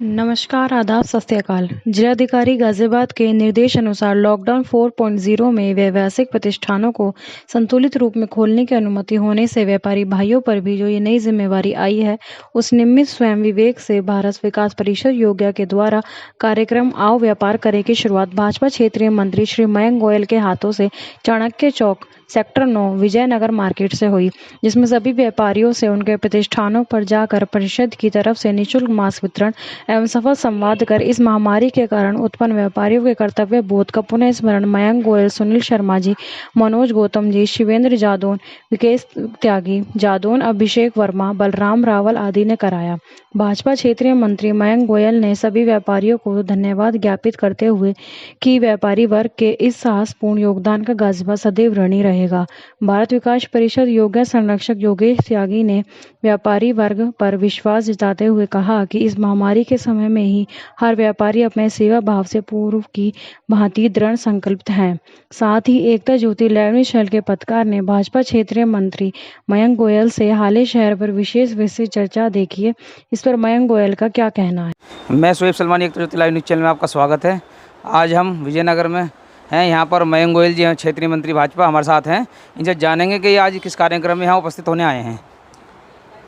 नमस्कार, आदाब, सत श्री अकाल। जिलाधिकारी गाजियाबाद के निर्देश अनुसार लॉकडाउन 4.0 में व्यावसायिक प्रतिष्ठानों को संतुलित रूप में खोलने की अनुमति होने से व्यापारी भाइयों पर भी जो ये नई जिम्मेवारी आई है, उस निमित्त स्वयं विवेक से भारत विकास परिषद योग्या के द्वारा कार्यक्रम आओ व्यापार करे की शुरुआत भाजपा क्षेत्रीय मंत्री श्री मयंक गोयल के हाथों से चाणक्य चौक सेक्टर 9 विजयनगर मार्केट से हुई, जिसमें सभी व्यापारियों से उनके प्रतिष्ठानों पर जाकर परिषद की तरफ से निःशुल्क मास्क वितरण एवं सफल संवाद कर इस महामारी के कारण उत्पन्न व्यापारियों के कर्तव्य बोध का पुनः स्मरण मयंक गोयल, सुनील शर्मा जी, मनोज गौतम जी, शिवेंद्र जादौन, विकेश त्यागी जादौन, अभिषेक वर्मा, बलराम रावल आदि ने कराया। भाजपा क्षेत्रीय मंत्री मयंक गोयल ने सभी व्यापारियों को धन्यवाद ज्ञापित करते हुए कि व्यापारी वर्ग के इस साहसपूर्ण योगदान का गाजियाबाद सदैव ऋणी रहेगा। भारत विकास परिषद योग्य संरक्षक योगेश त्यागी ने व्यापारी वर्ग पर विश्वास जताते हुए कहा कि इस महामारी के समय में ही हर व्यापारी अपने सेवा भाव से पूर्व की भांति दृढ़ संकल्पित हैं। साथ ही एकता ज्योति लैवनी शहर के पत्रकार ने भाजपा क्षेत्रीय मंत्री मयंक गोयल से हाल शहर पर विशेष विस्तृत चर्चा देखिए। इस पर मयंक गोयल का क्या कहना है? मैं शोएब सलमानी, एकता ज्योति लाइव न्यूज़ चैनल में आपका स्वागत है। आज हम विजयनगर में हैं। यहाँ पर मयंक गोयल जी क्षेत्रीय मंत्री भाजपा हमारे साथ हैं। इनसे जानेंगे कि आज किस कार्यक्रम में यहाँ उपस्थित होने आए हैं।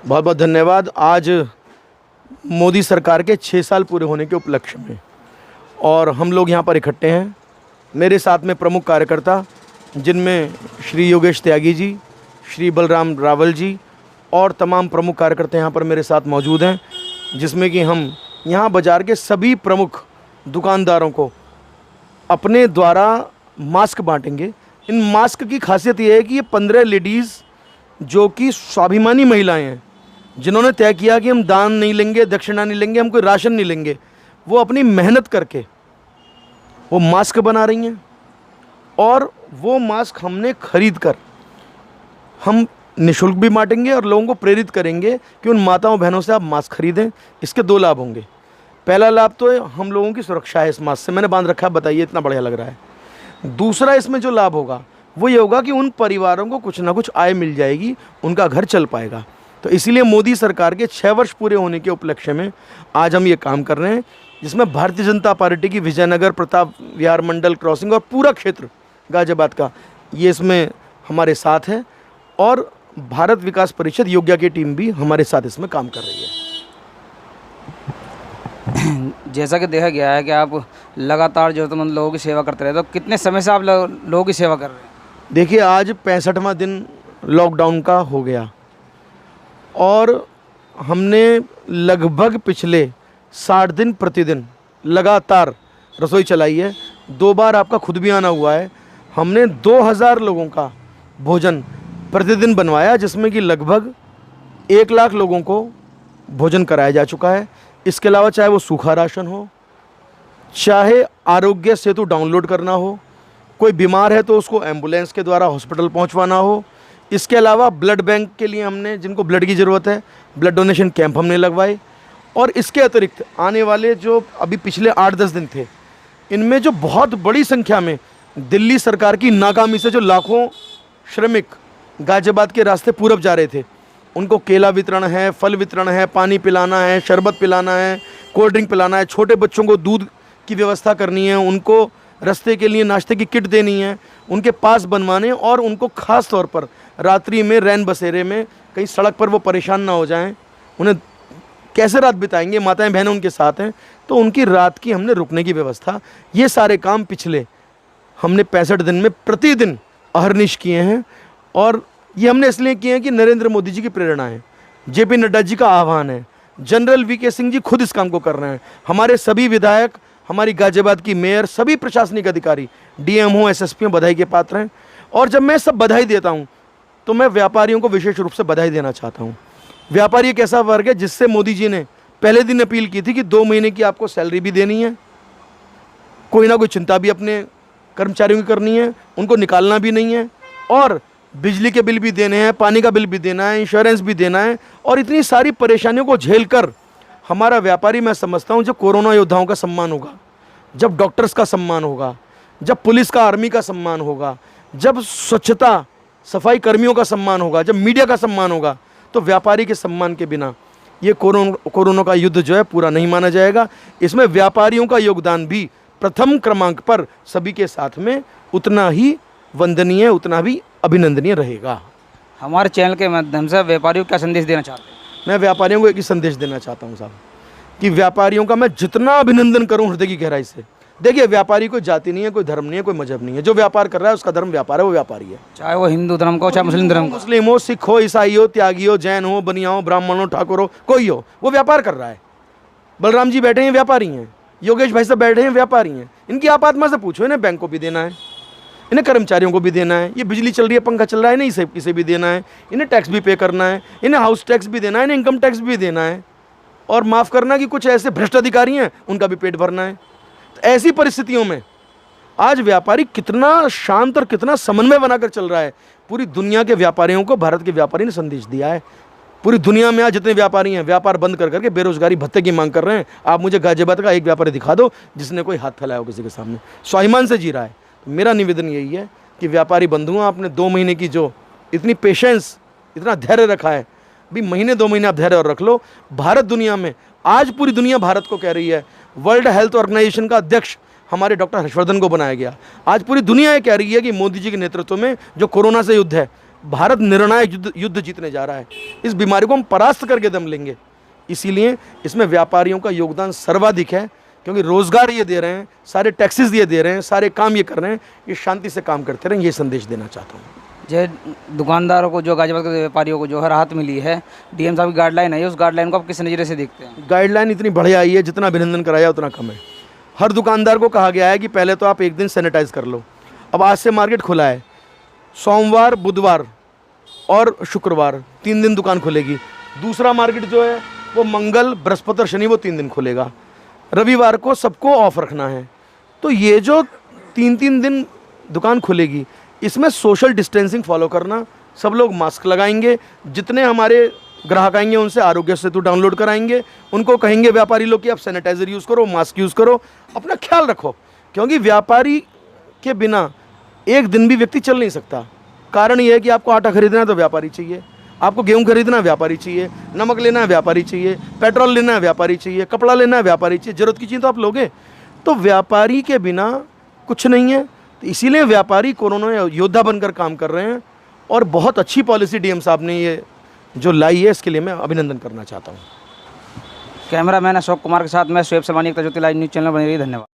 बहुत बहुत धन्यवाद। आज मोदी सरकार के 6 साल पूरे होने के उपलक्ष्य में और हम लोग यहाँ पर इकट्ठे हैं। मेरे साथ में प्रमुख कार्यकर्ता जिनमें श्री योगेश त्यागी जी, श्री बलराम रावल जी और तमाम प्रमुख कार्यकर्ता यहाँ पर मेरे साथ मौजूद हैं, जिसमें कि हम यहाँ बाज़ार के सभी प्रमुख दुकानदारों को अपने द्वारा मास्क बांटेंगे। इन मास्क की खासियत ये है कि ये 15 लेडीज़ जो कि स्वाभिमानी महिलाएं हैं, जिन्होंने तय किया कि हम दान नहीं लेंगे, दक्षिणा नहीं लेंगे, हम कोई राशन नहीं लेंगे, वो अपनी मेहनत करके वो मास्क बना रही हैं और वो मास्क हमने खरीद कर हम निःशुल्क भी बांटेंगे और लोगों को प्रेरित करेंगे कि उन माताओं बहनों से आप मास्क खरीदें। इसके 2 लाभ होंगे। पहला लाभ तो हम लोगों की सुरक्षा है। इस मास्क से मैंने बांध रखा है, बताइए इतना बढ़िया लग रहा है। दूसरा इसमें जो लाभ होगा वो ये होगा कि उन परिवारों को कुछ ना कुछ आय मिल जाएगी, उनका घर चल पाएगा। तो इसीलिए मोदी सरकार के 6 वर्ष पूरे होने के उपलक्ष्य में आज हम ये काम कर रहे हैं, जिसमें भारतीय जनता पार्टी की विजयनगर, प्रताप विहार मंडल क्रॉसिंग और पूरा क्षेत्र गाजियाबाद का ये इसमें हमारे साथ है और भारत विकास परिषद योग्या की टीम भी हमारे साथ इसमें काम कर रही है। जैसा कि देखा गया है कि आप लगातार ज़रूरतमंद लोगों की सेवा करते रहे, तो कितने समय से आप लोगों की सेवा कर रहे हैं? देखिए, आज 65वां दिन लॉकडाउन का हो गया और हमने लगभग पिछले 60 दिन प्रतिदिन लगातार रसोई चलाई है। 2 बार आपका खुद भी आना हुआ है। हमने 2000 लोगों का भोजन प्रतिदिन बनवाया, जिसमें कि लगभग 1 लाख लोगों को भोजन कराया जा चुका है। इसके अलावा चाहे वो सूखा राशन हो, चाहे आरोग्य सेतु डाउनलोड करना हो, कोई बीमार है तो उसको एम्बुलेंस के द्वारा हॉस्पिटल पहुंचवाना हो। इसके अलावा ब्लड बैंक के लिए हमने, जिनको ब्लड की ज़रूरत है, ब्लड डोनेशन कैंप हमने लगवाए। और इसके अतिरिक्त आने वाले जो अभी पिछले 8-10 दिन थे, इनमें जो बहुत बड़ी संख्या में दिल्ली सरकार की नाकामी से जो लाखों श्रमिक गाजियाबाद के रास्ते पूरब जा रहे थे, उनको केला वितरण है, फल वितरण है, पानी पिलाना है, शरबत पिलाना है, कोल्ड ड्रिंक पिलाना है, छोटे बच्चों को दूध की व्यवस्था करनी है, उनको रास्ते के लिए नाश्ते की किट देनी है, उनके पास बनवाने और उनको ख़ास तौर पर रात्रि में रैन बसेरे में कहीं सड़क पर वो परेशान ना हो जाएं, उन्हें कैसे रात बिताएंगे, माताएं बहनें उनके साथ हैं, तो उनकी रात की हमने रुकने की व्यवस्था, ये सारे काम पिछले हमने 65 दिन में प्रतिदिन अहर्निश किए हैं। और ये हमने इसलिए किए हैं कि नरेंद्र मोदी जी की प्रेरणा है, जेपी नड्डा जी का आह्वान है, जनरल वीके सिंह जी खुद इस काम को कर रहे हैं, हमारे सभी विधायक, हमारी गाजियाबाद की मेयर, सभी प्रशासनिक अधिकारी, डीएमओ, एसएसपी बधाई के पात्र हैं। और जब मैं सब बधाई देता हूं तो मैं व्यापारियों को विशेष रूप से बधाई देना चाहता हूं। व्यापारी एक ऐसा वर्ग है जिससे मोदी जी ने पहले दिन अपील की थी कि 2 महीने की आपको सैलरी भी देनी है, कोई ना कोई चिंता भी अपने कर्मचारियों की करनी है, उनको निकालना भी नहीं है, और बिजली के बिल भी देने हैं, पानी का बिल भी देना है, इंश्योरेंस भी देना है, और इतनी सारी परेशानियों को झेलकर हमारा व्यापारी, मैं समझता हूँ जब कोरोना योद्धाओं का सम्मान होगा, जब डॉक्टर्स का सम्मान होगा, जब पुलिस का, आर्मी का सम्मान होगा, जब स्वच्छता सफाई कर्मियों का सम्मान होगा, जब मीडिया का सम्मान होगा, तो व्यापारी के सम्मान के बिना ये कोरोना का युद्ध जो है पूरा नहीं माना जाएगा। इसमें व्यापारियों का योगदान भी प्रथम क्रमांक पर सभी के साथ में उतना ही वंदनीय, उतना भी अभिनंदनीय रहेगा। हमारे चैनल के माध्यम से व्यापारियों को क्या संदेश देना चाहते हैं? मैं व्यापारियों को एक ही संदेश देना चाहता हूँ साहब, कि व्यापारियों का मैं जितना अभिनंदन करूँ हृदय की गहराई से। देखिए, व्यापारी कोई जाति नहीं है, कोई धर्म नहीं है, कोई मजहब नहीं है। जो व्यापार कर रहा है उसका धर्म व्यापार है, वो व्यापारी है। चाहे वो हिंदू धर्म का हो, चाहे मुस्लिम धर्म का, मुस्लिम हो, सिख हो, ईसाई हो, त्यागी हो, जैन हो, बनिया हो, ब्राह्मण हो, ठाकुर हो, कोई हो, वो व्यापार कर रहा है। बलराम जी बैठे हैं, व्यापारी हैं। योगेश भाई साहब बैठे हैं, व्यापारी हैं। इनकी आप आत्मा से पूछो, इन्हें बैंक को भी देना है, इन्हें कर्मचारियों को भी देना है, ये बिजली चल रही है, पंखा चल रहा है, इन्हें इसे भी देना है, इन्हें टैक्स भी पे करना है, इन्हें हाउस टैक्स भी देना है, इन्हें इनकम टैक्स भी देना है, और माफ़ करना कि कुछ ऐसे भ्रष्ट अधिकारी हैं, उनका भी पेट भरना है। तो ऐसी परिस्थितियों में आज व्यापारी कितना शांत और कितना समन्वय बनाकर चल रहा है। पूरी दुनिया के व्यापारियों को भारत के व्यापारी ने संदेश दिया है। पूरी दुनिया में आज जितने व्यापारी हैं, व्यापार बंद कर करके बेरोजगारी भत्ते की मांग कर रहे हैं। आप मुझे गाजियाबाद का एक व्यापारी दिखा दो जिसने कोई हाथ फैलाया हो किसी के सामने, स्वाभिमान से जी रहा है। मेरा निवेदन यही है कि व्यापारी बंधुओं, आपने 2 महीने की जो इतनी पेशेंस, इतना धैर्य रखा है, भी महीने 2 महीने आप धैर्य और रख लो। भारत दुनिया में आज पूरी दुनिया भारत को कह रही है, वर्ल्ड हेल्थ ऑर्गेनाइजेशन का अध्यक्ष हमारे डॉक्टर हर्षवर्धन को बनाया गया। आज पूरी दुनिया ये कह रही है कि मोदी जी के नेतृत्व में जो कोरोना से युद्ध है, भारत निर्णायक युद्ध जीतने जा रहा है। इस बीमारी को हम परास्त करके दम लेंगे। इसीलिए इसमें व्यापारियों का योगदान सर्वाधिक है, क्योंकि रोजगार ये दे रहे हैं, सारे टैक्सेस ये दे रहे हैं, सारे काम ये कर रहे हैं। ये शांति से काम करते रहें, ये संदेश देना चाहता हूँ। जो दुकानदारों को, जो गाजियाबाद के व्यापारियों को जो है राहत मिली है, डीएम साहब की गाइडलाइन है, उस गाइडलाइन को आप किस नज़रिए से देखते हैं? गाइडलाइन इतनी बढ़िया आई है, जितना अभिनंदन कराया उतना कम है। हर दुकानदार को कहा गया है कि पहले तो आप एक दिन सैनिटाइज कर लो। अब आज से मार्केट खुला है, सोमवार, बुधवार और शुक्रवार 3 दिन दुकान खुलेगी। दूसरा मार्केट जो है वो मंगल, बृहस्पति और शनि, वो 3 दिन खुलेगा। रविवार को सबको ऑफ रखना है। तो ये जो 3-3 दिन दुकान खुलेगी, इसमें सोशल डिस्टेंसिंग फॉलो करना, सब लोग मास्क लगाएंगे। जितने हमारे ग्राहक आएंगे उनसे आरोग्य सेतु डाउनलोड कराएंगे, उनको कहेंगे व्यापारी लोग कि आप सैनिटाइजर यूज़ करो, मास्क यूज़ करो, अपना ख्याल रखो। क्योंकि व्यापारी के बिना एक दिन भी व्यक्ति चल नहीं सकता। कारण ये है कि आपको आटा खरीदना है तो व्यापारी चाहिए, आपको गेहूँ खरीदना है व्यापारी चाहिए, नमक लेना है व्यापारी चाहिए, पेट्रोल लेना है व्यापारी चाहिए, कपड़ा लेना है व्यापारी चाहिए, ज़रूरत की चीज़ तो आप लोगे। तो व्यापारी के बिना कुछ नहीं है। तो इसीलिए व्यापारी कोरोना योद्धा बनकर काम कर रहे हैं, और बहुत अच्छी पॉलिसी डीएम साहब ने ये जो लाई है, इसके लिए मैं अभिनंदन करना चाहता हूँ। कैमरामैन अशोक कुमार के साथ मैं शोएब सलमानी, एक ज्योति लाइव न्यूज़ चैनल बने रही। धन्यवाद।